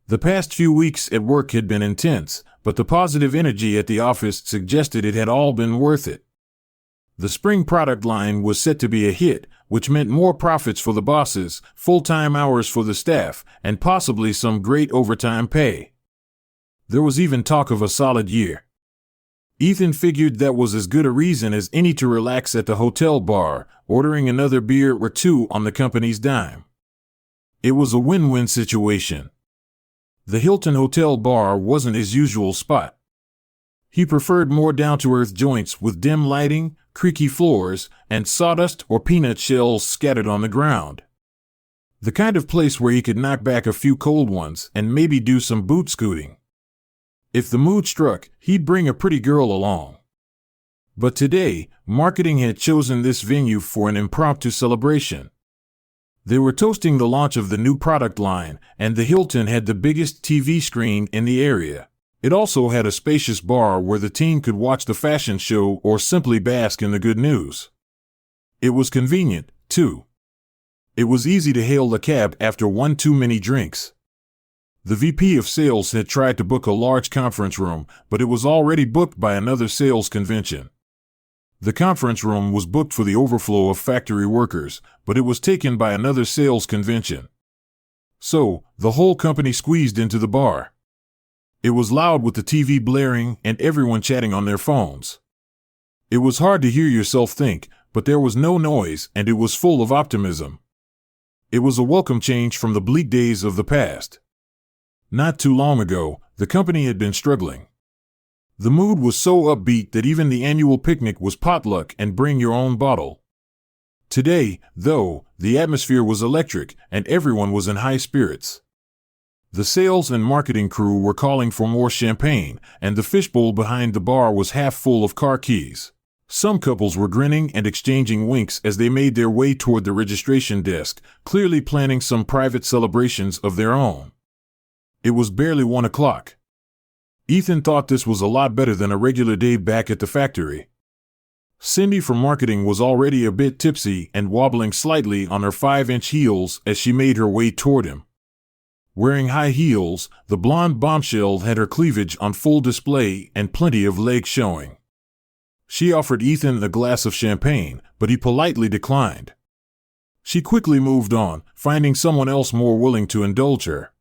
The past few weeks at work had been intense, but the positive energy at the office suggested it had all been worth it. The spring product line was set to be a hit, which meant more profits for the bosses, full-time hours for the staff, and possibly some great overtime pay. There was even talk of a solid year. Ethan figured that was as good a reason as any to relax at the hotel bar, ordering another beer or two on the company's dime. It was a win-win situation. The Hilton Hotel bar wasn't his usual spot. He preferred more down-to-earth joints with dim lighting, creaky floors, and sawdust or peanut shells scattered on the ground. The kind of place where he could knock back a few cold ones and maybe do some boot scooting. If the mood struck, he'd bring a pretty girl along. But today, marketing had chosen this venue for an impromptu celebration. They were toasting the launch of the new product line, and the Hilton had the biggest TV screen in the area. It also had a spacious bar where the team could watch the fashion show or simply bask in the good news. It was convenient, too. It was easy to hail the cab after one too many drinks. The VP of sales had tried to book a large conference room, but it was already booked by another sales convention. The conference room was booked for the overflow of factory workers, but it was taken by another sales convention. So, the whole company squeezed into the bar. It was loud with the TV blaring and everyone chatting on their phones. It was hard to hear yourself think, but there was no noise and it was full of optimism. It was a welcome change from the bleak days of the past. Not too long ago, the company had been struggling. The mood was so upbeat that even the annual picnic was potluck and bring your own bottle. Today, though, the atmosphere was electric and everyone was in high spirits. The sales and marketing crew were calling for more champagne, and the fishbowl behind the bar was half full of car keys. Some couples were grinning and exchanging winks as they made their way toward the registration desk, clearly planning some private celebrations of their own. It was barely 1 o'clock. Ethan thought this was a lot better than a regular day back at the factory. Cindy from marketing was already a bit tipsy and wobbling slightly on her 5-inch heels as she made her way toward him. Wearing high heels, the blonde bombshell had her cleavage on full display and plenty of leg showing. She offered Ethan a glass of champagne, but he politely declined. She quickly moved on, finding someone else more willing to indulge her.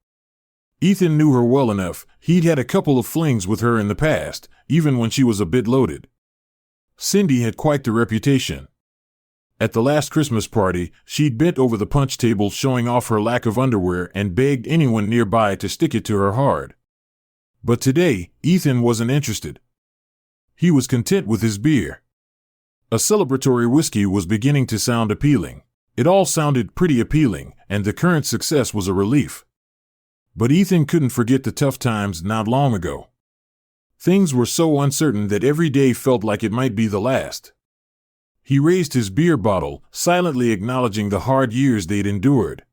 Ethan knew her well enough. He'd had a couple of flings with her in the past, even when she was a bit loaded. Cindy had quite the reputation. At the last Christmas party, she'd bent over the punch table showing off her lack of underwear and begged anyone nearby to stick it to her hard. But today, Ethan wasn't interested. He was content with his beer. A celebratory whiskey was beginning to sound appealing. It all sounded pretty appealing, and the current success was a relief. But Ethan couldn't forget the tough times not long ago. Things were so uncertain that every day felt like it might be the last. He raised his beer bottle, silently acknowledging the hard years they'd endured.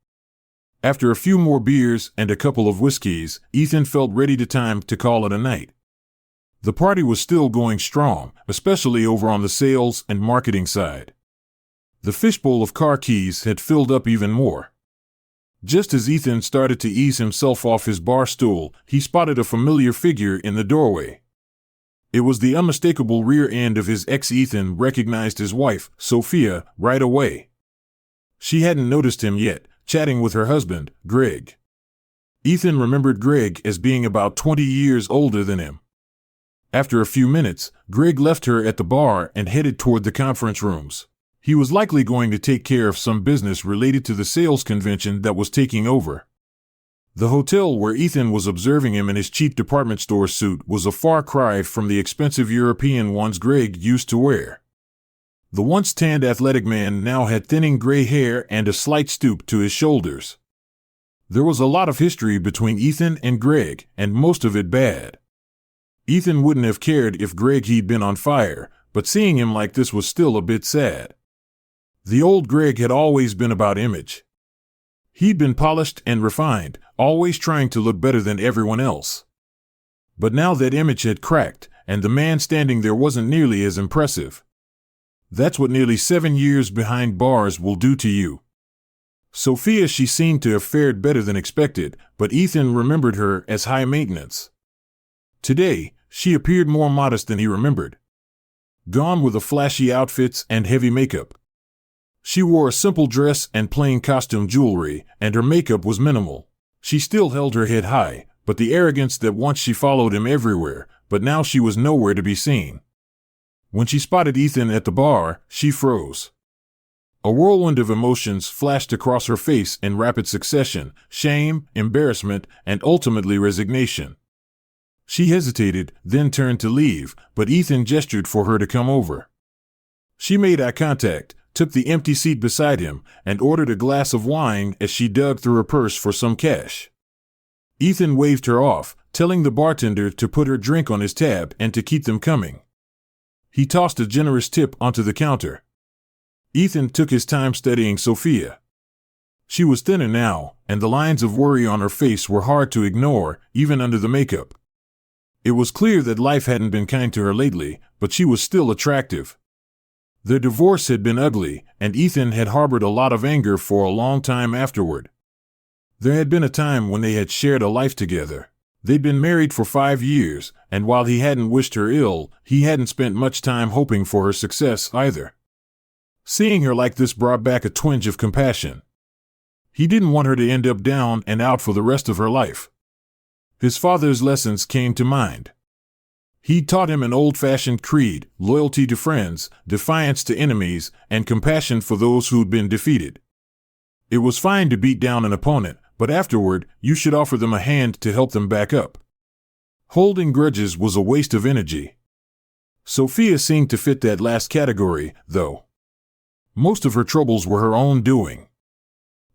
After a few more beers and a couple of whiskeys, Ethan felt ready to call it a night. The party was still going strong, especially over on the sales and marketing side. The fishbowl of car keys had filled up even more. Just as Ethan started to ease himself off his bar stool, he spotted a familiar figure in the doorway. It was the unmistakable rear end of his ex. Ethan recognized his wife, Sophia, right away. She hadn't noticed him yet, chatting with her husband, Greg. Ethan remembered Greg as being about 20 years older than him. After a few minutes, Greg left her at the bar and headed toward the conference rooms. He was likely going to take care of some business related to the sales convention that was taking over. The hotel where Ethan was observing him in his cheap department store suit was a far cry from the expensive European ones Greg used to wear. The once tanned athletic man now had thinning gray hair and a slight stoop to his shoulders. There was a lot of history between Ethan and Greg, and most of it bad. Ethan wouldn't have cared if Greg he'd been on fire, but seeing him like this was still a bit sad. The old Greg had always been about image. He'd been polished and refined, always trying to look better than everyone else. But now that image had cracked, and the man standing there wasn't nearly as impressive. That's what nearly 7 years behind bars will do to you. Sophia, she seemed to have fared better than expected, but Ethan remembered her as high maintenance. Today, she appeared more modest than he remembered. Gone were the flashy outfits and heavy makeup. She wore a simple dress and plain costume jewelry, and her makeup was minimal. She still held her head high, but the arrogance that once she followed him everywhere, but now she was nowhere to be seen. When she spotted Ethan at the bar, she froze. A whirlwind of emotions flashed across her face in rapid succession: shame, embarrassment, and ultimately resignation. She hesitated, then turned to leave, but Ethan gestured for her to come over. She made eye contact, took the empty seat beside him, and ordered a glass of wine as she dug through her purse for some cash. Ethan waved her off, telling the bartender to put her drink on his tab and to keep them coming. He tossed a generous tip onto the counter. Ethan took his time studying Sophia. She was thinner now, and the lines of worry on her face were hard to ignore, even under the makeup. It was clear that life hadn't been kind to her lately, but she was still attractive. Their divorce had been ugly, and Ethan had harbored a lot of anger for a long time afterward. There had been a time when they had shared a life together. They'd been married for 5 years, and while he hadn't wished her ill, he hadn't spent much time hoping for her success either. Seeing her like this brought back a twinge of compassion. He didn't want her to end up down and out for the rest of her life. His father's lessons came to mind. He'd taught him an old-fashioned creed: loyalty to friends, defiance to enemies, and compassion for those who'd been defeated. It was fine to beat down an opponent, but afterward, you should offer them a hand to help them back up. Holding grudges was a waste of energy. Sophia seemed to fit that last category, though. Most of her troubles were her own doing.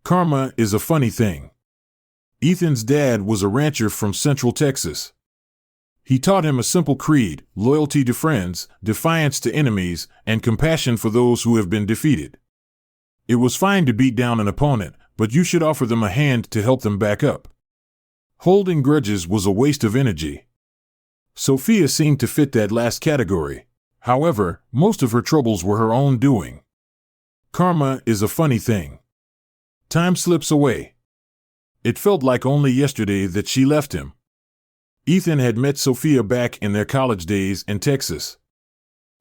Karma is a funny thing. Ethan's dad was a rancher from Central Texas. He taught him a simple creed: loyalty to friends, defiance to enemies, and compassion for those who have been defeated. It was fine to beat down an opponent, but you should offer them a hand to help them back up. Holding grudges was a waste of energy. Sophia seemed to fit that last category. However, most of her troubles were her own doing. Karma is a funny thing. Time slips away. It felt like only yesterday that she left him. Ethan had met Sophia back in their college days in Texas.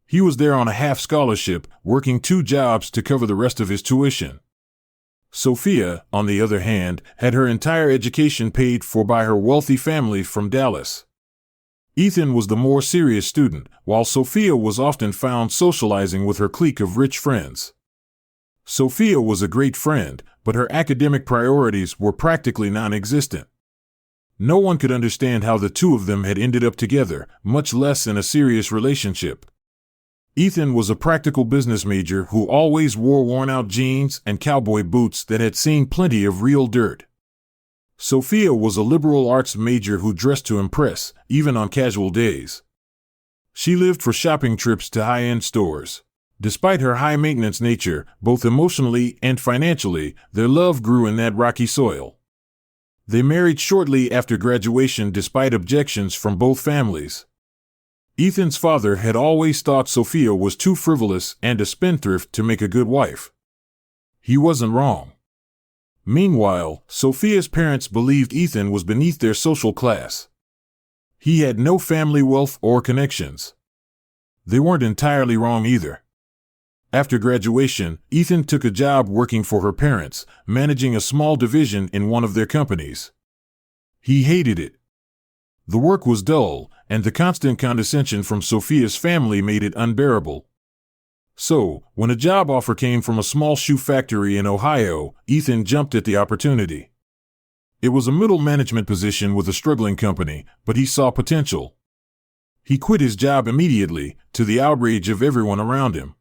He was there on a half scholarship, working 2 jobs to cover the rest of his tuition. Sophia, on the other hand, had her entire education paid for by her wealthy family from Dallas. Ethan was the more serious student, while Sophia was often found socializing with her clique of rich friends. Sophia was a great friend, but her academic priorities were practically non-existent. No one could understand how the two of them had ended up together, much less in a serious relationship. Ethan was a practical business major who always wore worn-out jeans and cowboy boots that had seen plenty of real dirt. Sophia was a liberal arts major who dressed to impress, even on casual days. She lived for shopping trips to high-end stores. Despite her high-maintenance nature, both emotionally and financially, their love grew in that rocky soil. They married shortly after graduation despite objections from both families. Ethan's father had always thought Sophia was too frivolous and a spendthrift to make a good wife. He wasn't wrong. Meanwhile, Sophia's parents believed Ethan was beneath their social class. He had no family wealth or connections. They weren't entirely wrong either. After graduation, Ethan took a job working for her parents, managing a small division in one of their companies. He hated it. The work was dull, and the constant condescension from Sophia's family made it unbearable. So, when a job offer came from a small shoe factory in Ohio, Ethan jumped at the opportunity. It was a middle management position with a struggling company, but he saw potential. He quit his job immediately, to the outrage of everyone around him.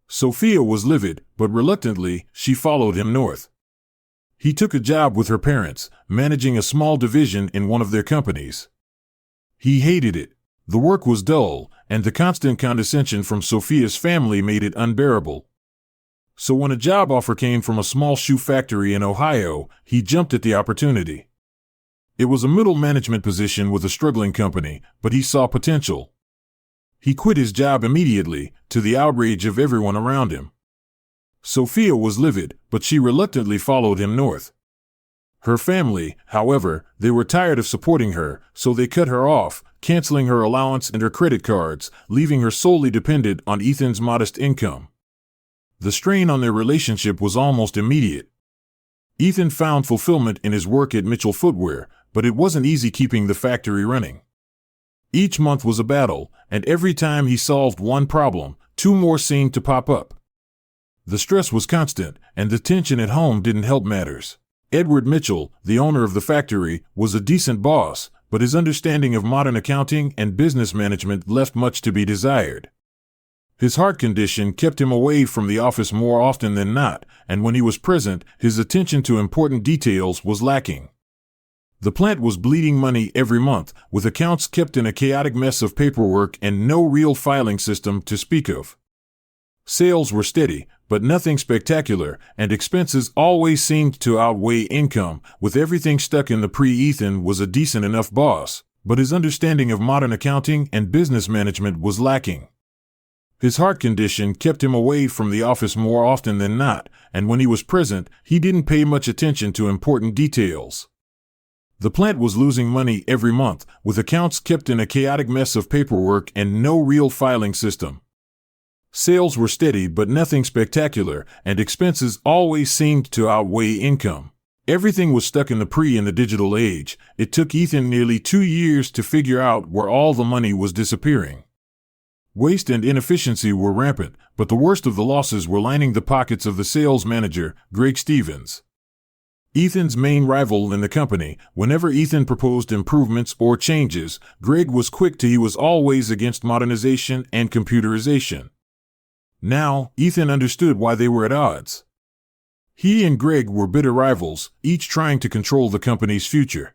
Sophia was livid, but reluctantly, she followed him north. He took a job with her parents, managing a small division in one of their companies. He hated it. The work was dull, and the constant condescension from Sophia's family made it unbearable. So when a job offer came from a small shoe factory in Ohio, he jumped at the opportunity. It was a middle management position with a struggling company, but he saw potential. He quit his job immediately, to the outrage of everyone around him. Sophia was livid, but she reluctantly followed him north. Her family, however, they were tired of supporting her, so they cut her off, canceling her allowance and her credit cards, leaving her solely dependent on Ethan's modest income. The strain on their relationship was almost immediate. Ethan found fulfillment in his work at Mitchell Footwear, but it wasn't easy keeping the factory running. Each month was a battle, and every time he solved one problem, two more seemed to pop up. The stress was constant, and the tension at home didn't help matters. Edward Mitchell, the owner of the factory, was a decent boss, but his understanding of modern accounting and business management left much to be desired. His heart condition kept him away from the office more often than not, and when he was present, his attention to important details was lacking. The plant was bleeding money every month, with accounts kept in a chaotic mess of paperwork and no real filing system to speak of. Sales were steady, but nothing spectacular, and expenses always seemed to outweigh income. With everything stuck in the Ethan was a decent enough boss, but his understanding of modern accounting and business management was lacking. His heart condition kept him away from the office more often than not, and when he was present, he didn't pay much attention to important details. The plant was losing money every month, with accounts kept in a chaotic mess of paperwork and no real filing system. Sales were steady but nothing spectacular, and expenses always seemed to outweigh income. Everything was stuck in the digital age. It took Ethan nearly 2 years to figure out where all the money was disappearing. Waste and inefficiency were rampant, but the worst of the losses were lining the pockets of the sales manager, Greg Stevens. Ethan's main rival in the company, whenever Ethan proposed improvements or changes, Greg was quick to he was always against modernization and computerization. Now, Ethan understood why they were at odds. He and Greg were bitter rivals, each trying to control the company's future.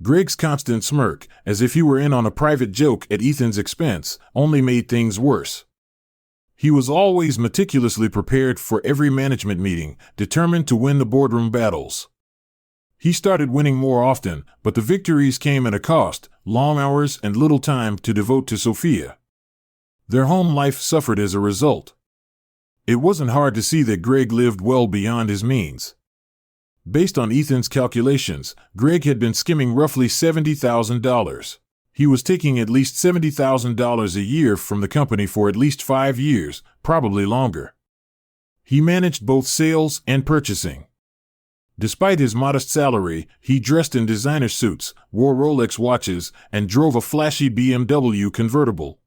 Greg's constant smirk, as if he were in on a private joke at Ethan's expense, only made things worse. He was always meticulously prepared for every management meeting, determined to win the boardroom battles. He started winning more often, but the victories came at a cost: long hours and little time to devote to Sophia. Their home life suffered as a result. It wasn't hard to see that Greg lived well beyond his means. Based on Ethan's calculations, Greg had been skimming roughly $70,000. He was taking at least $70,000 a year from the company for at least 5 years, probably longer. He managed both sales and purchasing. Despite his modest salary, he dressed in designer suits, wore Rolex watches, and drove a flashy BMW convertible.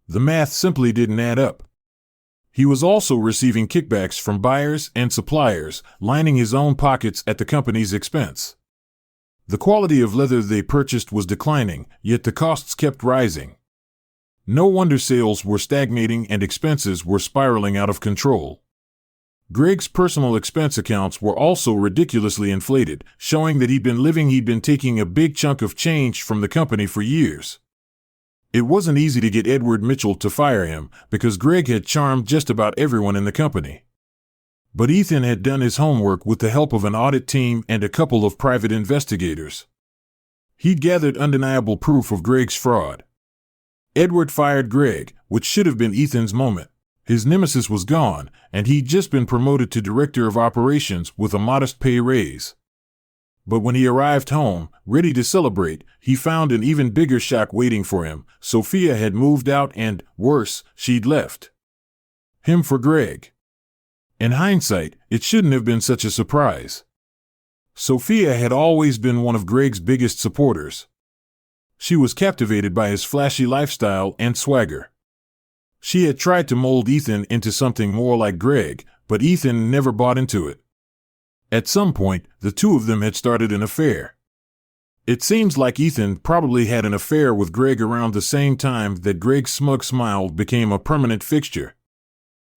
The math simply didn't add up. He was also receiving kickbacks from buyers and suppliers, lining his own pockets at the company's expense. The quality of leather they purchased was declining, yet the costs kept rising. No wonder sales were stagnating and expenses were spiraling out of control. Greg's personal expense accounts were also ridiculously inflated, showing that he'd been taking a big chunk of change from the company for years. It wasn't easy to get Edward Mitchell to fire him, because Greg had charmed just about everyone in the company. But Ethan had done his homework with the help of an audit team and a couple of private investigators. He'd gathered undeniable proof of Greg's fraud. Edward fired Greg, which should have been Ethan's moment. His nemesis was gone, and he'd just been promoted to director of operations with a modest pay raise. But when he arrived home, ready to celebrate, he found an even bigger shock waiting for him. Sophia had moved out and, worse, she'd left him for Greg. In hindsight, it shouldn't have been such a surprise. Sophia had always been one of Greg's biggest supporters. She was captivated by his flashy lifestyle and swagger. She had tried to mold Ethan into something more like Greg, but Ethan never bought into it. At some point, the two of them had started an affair. It seems like Ethan probably had an affair with Greg around the same time that Greg's smug smile became a permanent fixture.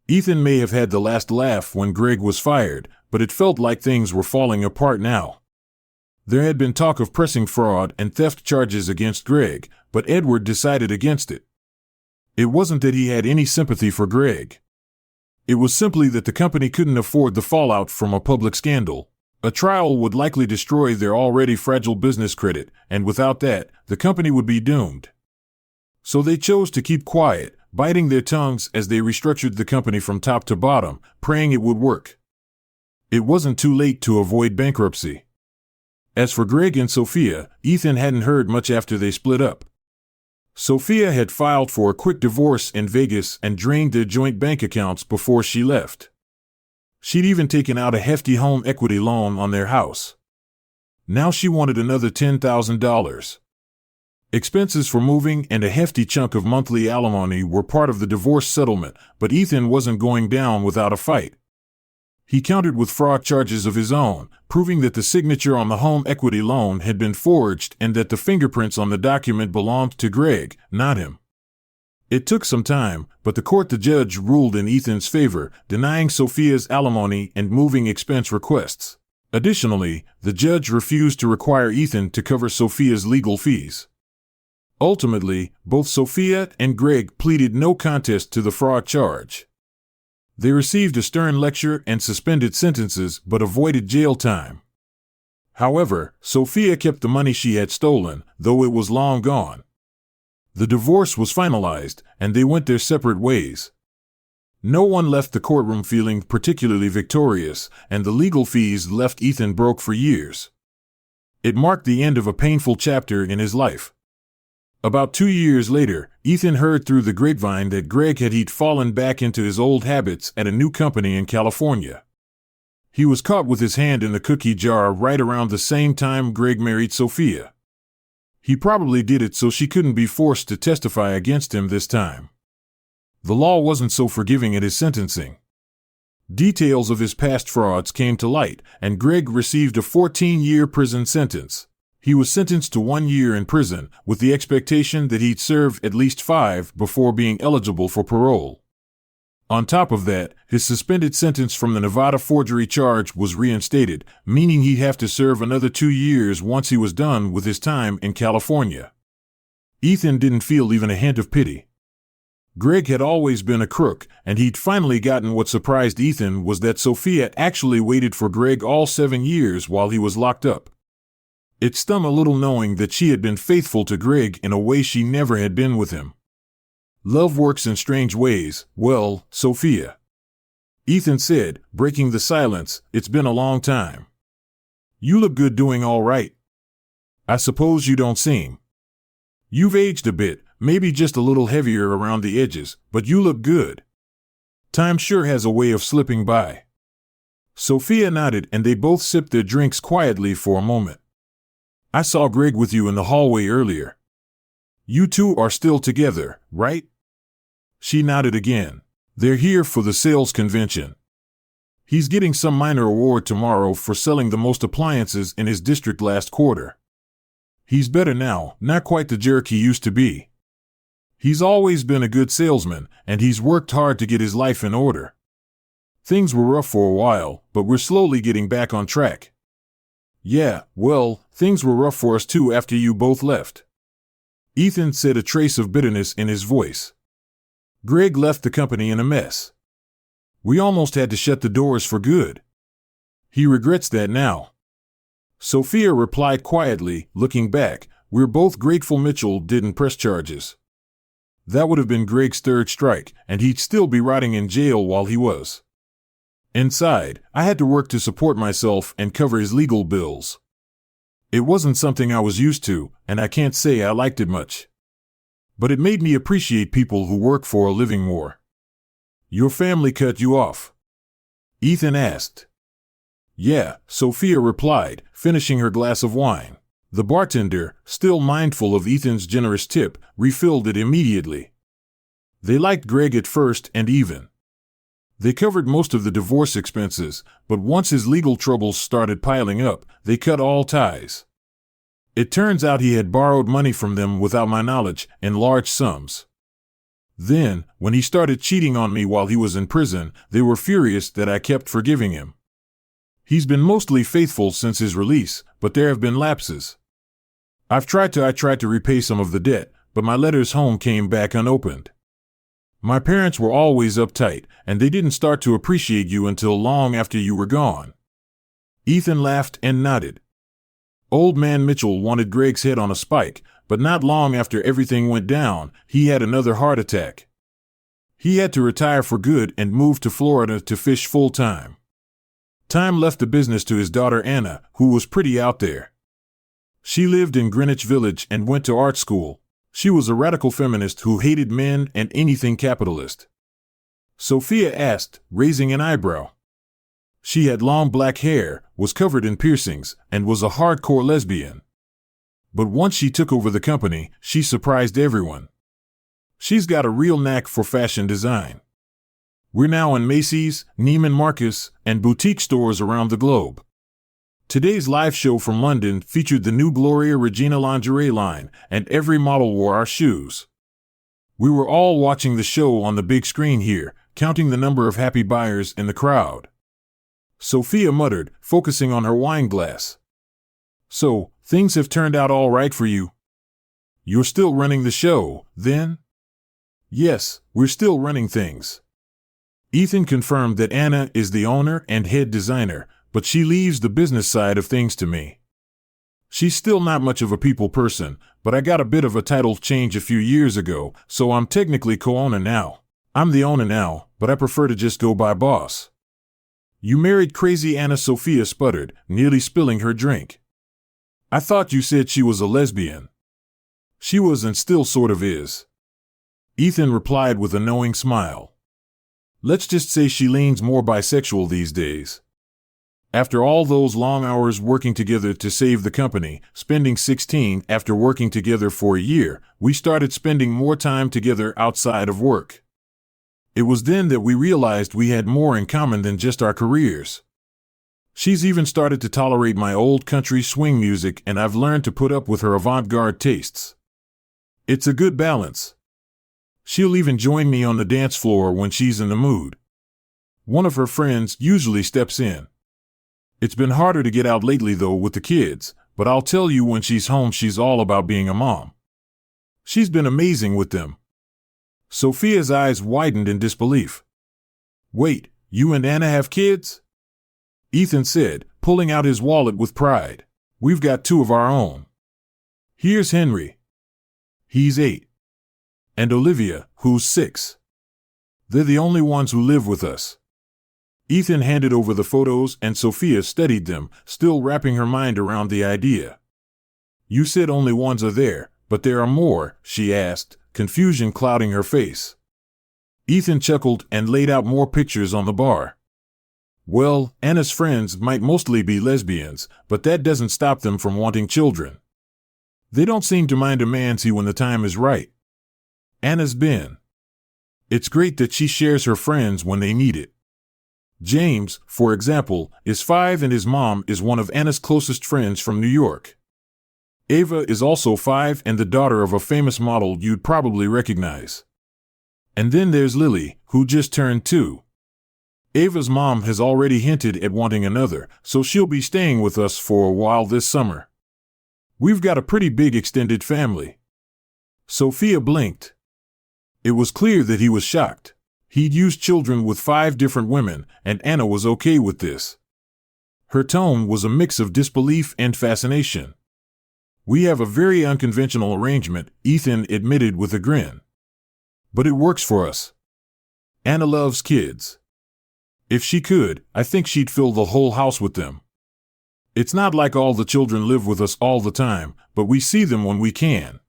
Ethan may have had the last laugh when Greg was fired, but it felt like things were falling apart now. There had been talk of pressing fraud and theft charges against Greg, but Edward decided against it. It wasn't that he had any sympathy for Greg. It was simply that the company couldn't afford the fallout from a public scandal. A trial would likely destroy their already fragile business credit, and without that, the company would be doomed. So they chose to keep quiet, biting their tongues as they restructured the company from top to bottom, praying it would work. It wasn't too late to avoid bankruptcy. As for Greg and Sophia, Ethan hadn't heard much after they split up. Sophia had filed for a quick divorce in Vegas and drained their joint bank accounts before she left. She'd even taken out a hefty home equity loan on their house. Now she wanted another $10,000. Expenses for moving and a hefty chunk of monthly alimony were part of the divorce settlement, but Ethan wasn't going down without a fight. He countered with fraud charges of his own, proving that the signature on the home equity loan had been forged and that the fingerprints on the document belonged to Greg, not him. It took some time, but the judge ruled in Ethan's favor, denying Sophia's alimony and moving expense requests. Additionally, the judge refused to require Ethan to cover Sophia's legal fees. Ultimately, both Sophia and Greg pleaded no contest to the fraud charge. They received a stern lecture and suspended sentences but avoided jail time. However, Sophia kept the money she had stolen, though it was long gone. The divorce was finalized, and they went their separate ways. No one left the courtroom feeling particularly victorious, and the legal fees left Ethan broke for years. It marked the end of a painful chapter in his life. About 2 years later, Ethan heard through the grapevine that Greg had fallen back into his old habits at a new company in California. He was caught with his hand in the cookie jar right around the same time Greg married Sophia. He probably did it so she couldn't be forced to testify against him this time. The law wasn't so forgiving at his sentencing. Details of his past frauds came to light, and Greg received a 14-year prison sentence. He was sentenced to 1 year in prison, with the expectation that he'd serve at least 5 before being eligible for parole. On top of that, his suspended sentence from the Nevada forgery charge was reinstated, meaning he'd have to serve another 2 years once he was done with his time in California. Ethan didn't feel even a hint of pity. Greg had always been a crook, and he'd finally gotten what surprised Ethan was that Sophia actually waited for Greg all 7 years while he was locked up. It stung a little knowing that she had been faithful to Greg in a way she never had been with him. Love works in strange ways, well, Sophia. Ethan said, breaking the silence, it's been a long time. You look good doing all right. I suppose you don't seem. You've aged a bit, maybe just a little heavier around the edges, but you look good. Time sure has a way of slipping by. Sophia nodded and they both sipped their drinks quietly for a moment. I saw Greg with you in the hallway earlier. You two are still together, right? She nodded again. They're here for the sales convention. He's getting some minor award tomorrow for selling the most appliances in his district last quarter. He's better now, not quite the jerk he used to be. He's always been a good salesman, and he's worked hard to get his life in order. Things were rough for a while, but we're slowly getting back on track. Yeah, well, things were rough for us too after you both left. Ethan said, a trace of bitterness in his voice. Greg left the company in a mess. We almost had to shut the doors for good. He regrets that now. Sophia replied quietly, looking back, we're both grateful Mitchell didn't press charges. That would have been Greg's third strike, and he'd still be rotting in jail while he was. Inside, I had to work to support myself and cover his legal bills. It wasn't something I was used to, and I can't say I liked it much. But it made me appreciate people who work for a living more. Your family cut you off? Ethan asked. Yeah, Sophia replied, finishing her glass of wine. The bartender, still mindful of Ethan's generous tip, refilled it immediately. They liked Greg at first and even. They covered most of the divorce expenses, but once his legal troubles started piling up, they cut all ties. It turns out he had borrowed money from them without my knowledge, in large sums. Then, when he started cheating on me while he was in prison, they were furious that I kept forgiving him. He's been mostly faithful since his release, but there have been lapses. I tried to repay some of the debt, but my letters home came back unopened. My parents were always uptight, and they didn't start to appreciate you until long after you were gone. Ethan laughed and nodded. Old man Mitchell wanted Greg's head on a spike, but not long after everything went down, he had another heart attack. He had to retire for good and move to Florida to fish full-time. Time left the business to his daughter Anna, who was pretty out there. She lived in Greenwich Village and went to art school. She was a radical feminist who hated men and anything capitalist. Sophia asked, raising an eyebrow. She had long black hair, was covered in piercings, and was a hardcore lesbian. But once she took over the company, she surprised everyone. She's got a real knack for fashion design. We're now in Macy's, Neiman Marcus, and boutique stores around the globe. Today's live show from London featured the new Gloria Regina lingerie line, and every model wore our shoes. We were all watching the show on the big screen here, counting the number of happy buyers in the crowd. Sophia muttered, focusing on her wine glass. So, things have turned out all right for you? You're still running the show, then? Yes, we're still running things. Ethan confirmed that Anna is the owner and head designer, but she leaves the business side of things to me. She's still not much of a people person, but I got a bit of a title change a few years ago, so I'm technically co-owner now. I'm the owner now, but I prefer to just go by boss. You married crazy Anna, Sophia sputtered, nearly spilling her drink. I thought you said she was a lesbian. She was and still sort of is. Ethan replied with a knowing smile. Let's just say she leans more bisexual these days. After all those long hours working together to save the company, spending 16 after working together for a year, we started spending more time together outside of work. It was then that we realized we had more in common than just our careers. She's even started to tolerate my old country swing music, and I've learned to put up with her avant-garde tastes. It's a good balance. She'll even join me on the dance floor when she's in the mood. One of her friends usually steps in. It's been harder to get out lately though with the kids, but I'll tell you when she's home she's all about being a mom. She's been amazing with them. Sophia's eyes widened in disbelief. Wait, you and Anna have kids? Ethan said, pulling out his wallet with pride. We've got 2 of our own. Here's Henry. He's 8. And Olivia, who's 6. They're the only ones who live with us. Ethan handed over the photos and Sophia studied them, still wrapping her mind around the idea. You said only ones are there, but there are more, she asked, confusion clouding her face. Ethan chuckled and laid out more pictures on the bar. Well, Anna's friends might mostly be lesbians, but that doesn't stop them from wanting children. They don't seem to mind a mancy when the time is right. Anna's been. It's great that she shares her friends when they need it. James, for example, is 5 and his mom is one of Anna's closest friends from New York. Ava is also 5 and the daughter of a famous model you'd probably recognize. And then there's Lily, who just turned 2. Ava's mom has already hinted at wanting another, so she'll be staying with us for a while this summer. We've got a pretty big extended family. Sophia blinked. It was clear that he was shocked. He'd used children with 5 different women, and Anna was okay with this. Her tone was a mix of disbelief and fascination. We have a very unconventional arrangement, Ethan admitted with a grin. But it works for us. Anna loves kids. If she could, I think she'd fill the whole house with them. It's not like all the children live with us all the time, but we see them when we can.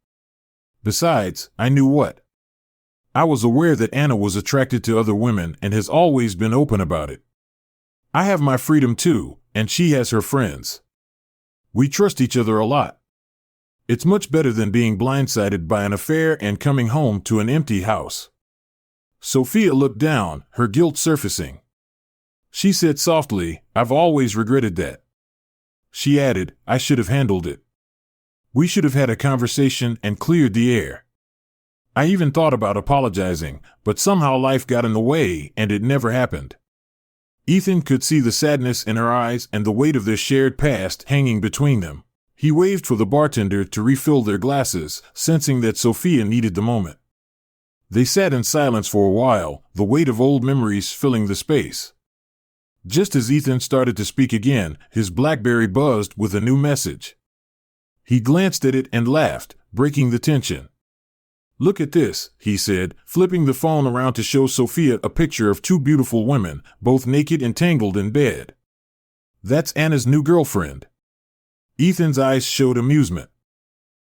Besides, I knew what. I was aware that Anna was attracted to other women and has always been open about it. I have my freedom too, and she has her friends. We trust each other a lot. It's much better than being blindsided by an affair and coming home to an empty house. Sophia looked down, her guilt surfacing. She said softly, I've always regretted that. She added, I should have handled it. We should have had a conversation and cleared the air. I even thought about apologizing, but somehow life got in the way and it never happened. Ethan could see the sadness in her eyes and the weight of their shared past hanging between them. He waved for the bartender to refill their glasses, sensing that Sophia needed the moment. They sat in silence for a while, the weight of old memories filling the space. Just as Ethan started to speak again, his BlackBerry buzzed with a new message. He glanced at it and laughed, breaking the tension. Look at this, he said, flipping the phone around to show Sophia a picture of two beautiful women, both naked and tangled in bed. That's Anna's new girlfriend. Ethan's eyes showed amusement.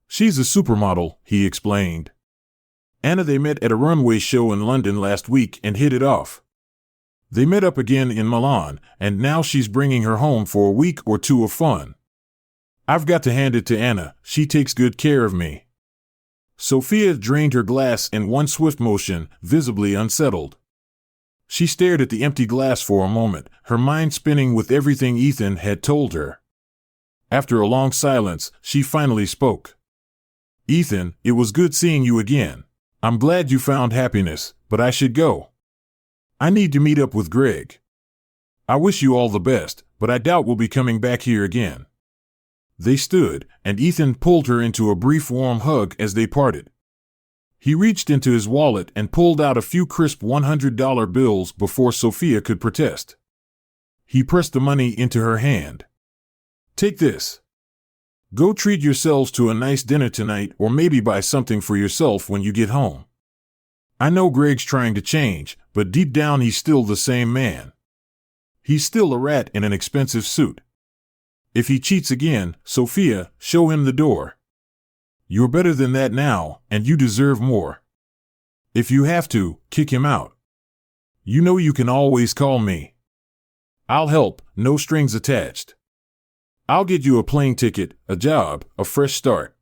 She's a supermodel, he explained. Anna, they met at a runway show in London last week and hit it off. They met up again in Milan, and now she's bringing her home for a week or two of fun. I've got to hand it to Anna, she takes good care of me. Sophia drained her glass in one swift motion, visibly unsettled. She stared at the empty glass for a moment, her mind spinning with everything Ethan had told her. After a long silence, she finally spoke. Ethan, it was good seeing you again. I'm glad you found happiness, but I should go. I need to meet up with Greg. I wish you all the best, but I doubt we'll be coming back here again. They stood, and Ethan pulled her into a brief warm hug as they parted. He reached into his wallet and pulled out a few crisp $100 bills before Sophia could protest. He pressed the money into her hand. Take this. Go treat yourselves to a nice dinner tonight, or maybe buy something for yourself when you get home. I know Greg's trying to change, but deep down he's still the same man. He's still a rat in an expensive suit. If he cheats again, Sophia, show him the door. You're better than that now, and you deserve more. If you have to, kick him out. You know you can always call me. I'll help, no strings attached. I'll get you a plane ticket, a job, a fresh start.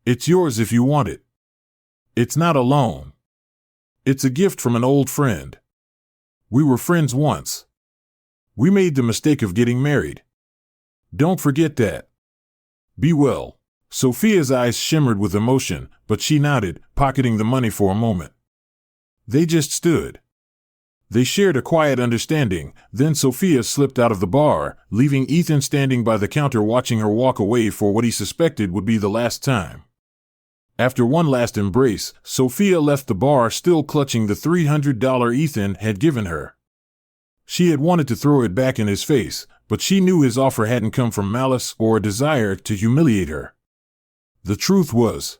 It's yours if you want it. It's not a loan. It's a gift from an old friend. We were friends once. We made the mistake of getting married. Don't forget that. Be well. Sophia's eyes shimmered with emotion, but she nodded, pocketing the money for a moment. They just stood. They shared a quiet understanding, then Sophia slipped out of the bar, leaving Ethan standing by the counter watching her walk away for what he suspected would be the last time. After one last embrace, Sophia left the bar still clutching the $300 Ethan had given her. She had wanted to throw it back in his face, but she knew his offer hadn't come from malice or a desire to humiliate her. The truth was,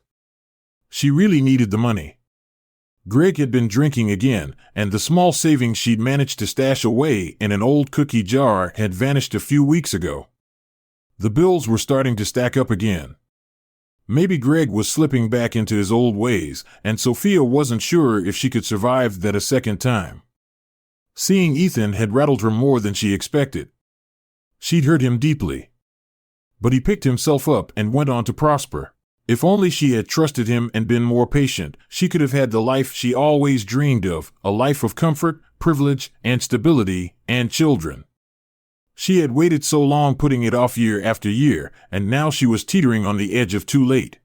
she really needed the money. Greg had been drinking again, and the small savings she'd managed to stash away in an old cookie jar had vanished a few weeks ago. The bills were starting to stack up again. Maybe Greg was slipping back into his old ways, and Sophia wasn't sure if she could survive that a second time. Seeing Ethan had rattled her more than she expected. She'd hurt him deeply. But he picked himself up and went on to prosper. If only she had trusted him and been more patient, she could have had the life she always dreamed of, a life of comfort, privilege, and stability, and children. She had waited so long, putting it off year after year, and now she was teetering on the edge of too late.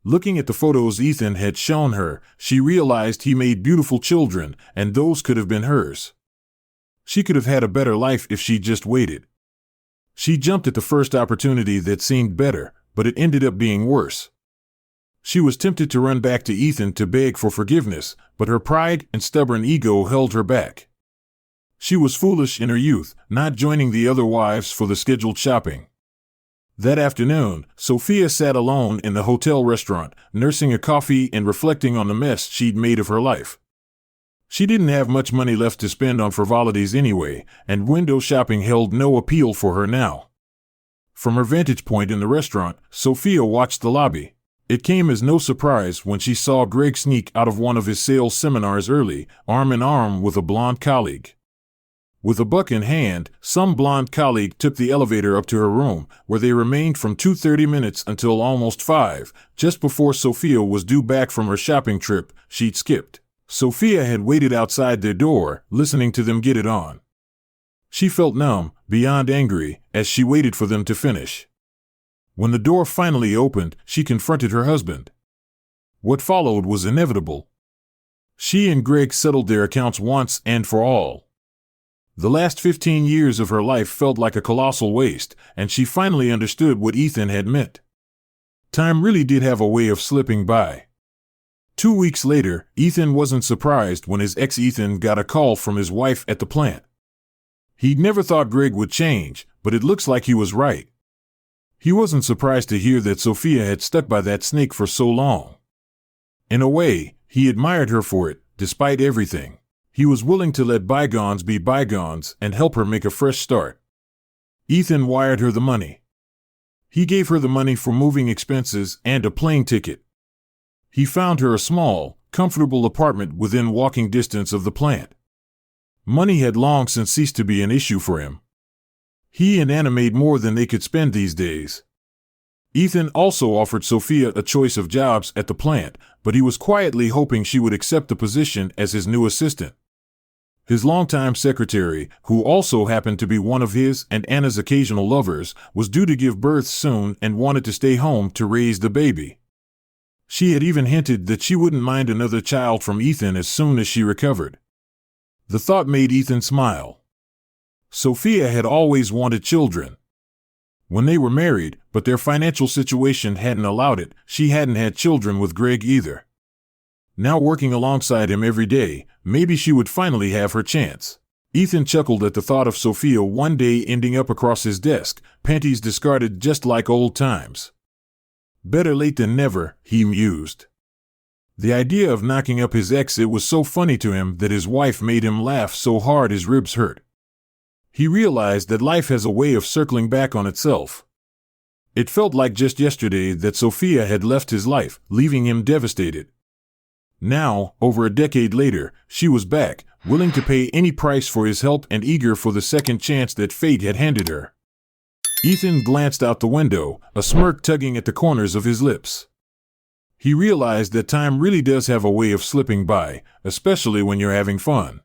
Looking at the photos Ethan had shown her, she realized he made beautiful children, and those could have been hers. She could have had a better life if she just waited. She jumped at the first opportunity that seemed better, but it ended up being worse. She was tempted to run back to Ethan to beg for forgiveness, but her pride and stubborn ego held her back. She was foolish in her youth, not joining the other wives for the scheduled shopping. That afternoon, Sophia sat alone in the hotel restaurant, nursing a coffee and reflecting on the mess she'd made of her life. She didn't have much money left to spend on frivolities anyway, and window shopping held no appeal for her now. From her vantage point in the restaurant, Sophia watched the lobby. It came as no surprise when she saw Greg sneak out of one of his sales seminars early, arm in arm with a blonde colleague. With a buck in hand, some blonde colleague took the elevator up to her room, where they remained from 2:30 minutes until almost 5, just before Sophia was due back from her shopping trip she'd skipped. Sophia had waited outside their door, listening to them get it on. She felt numb, beyond angry, as she waited for them to finish. When the door finally opened, she confronted her husband. What followed was inevitable. She and Greg settled their accounts once and for all. The last 15 years of her life felt like a colossal waste, and she finally understood what Ethan had meant. Time really did have a way of slipping by. 2 weeks later, Ethan wasn't surprised when his ex-Ethan got a call from his wife at the plant. He'd never thought Greg would change, but it looks like he was right. He wasn't surprised to hear that Sophia had stuck by that snake for so long. In a way, he admired her for it, despite everything. He was willing to let bygones be bygones and help her make a fresh start. Ethan wired her the money. He gave her the money for moving expenses and a plane ticket. He found her a small, comfortable apartment within walking distance of the plant. Money had long since ceased to be an issue for him. He and Anna made more than they could spend these days. Ethan also offered Sophia a choice of jobs at the plant, but he was quietly hoping she would accept the position as his new assistant. His longtime secretary, who also happened to be one of his and Anna's occasional lovers, was due to give birth soon and wanted to stay home to raise the baby. She had even hinted that she wouldn't mind another child from Ethan as soon as she recovered. The thought made Ethan smile. Sophia had always wanted children. When they were married, but their financial situation hadn't allowed it, she hadn't had children with Greg either. Now working alongside him every day, maybe she would finally have her chance. Ethan chuckled at the thought of Sophia one day ending up across his desk, panties discarded just like old times. Better late than never, he mused. The idea of knocking up his ex, it was so funny to him that his wife made him laugh so hard his ribs hurt. He realized that life has a way of circling back on itself. It felt like just yesterday that Sophia had left his life, leaving him devastated. Now, over a decade later, she was back, willing to pay any price for his help and eager for the second chance that fate had handed her. Ethan glanced out the window, a smirk tugging at the corners of his lips. He realized that time really does have a way of slipping by, especially when you're having fun.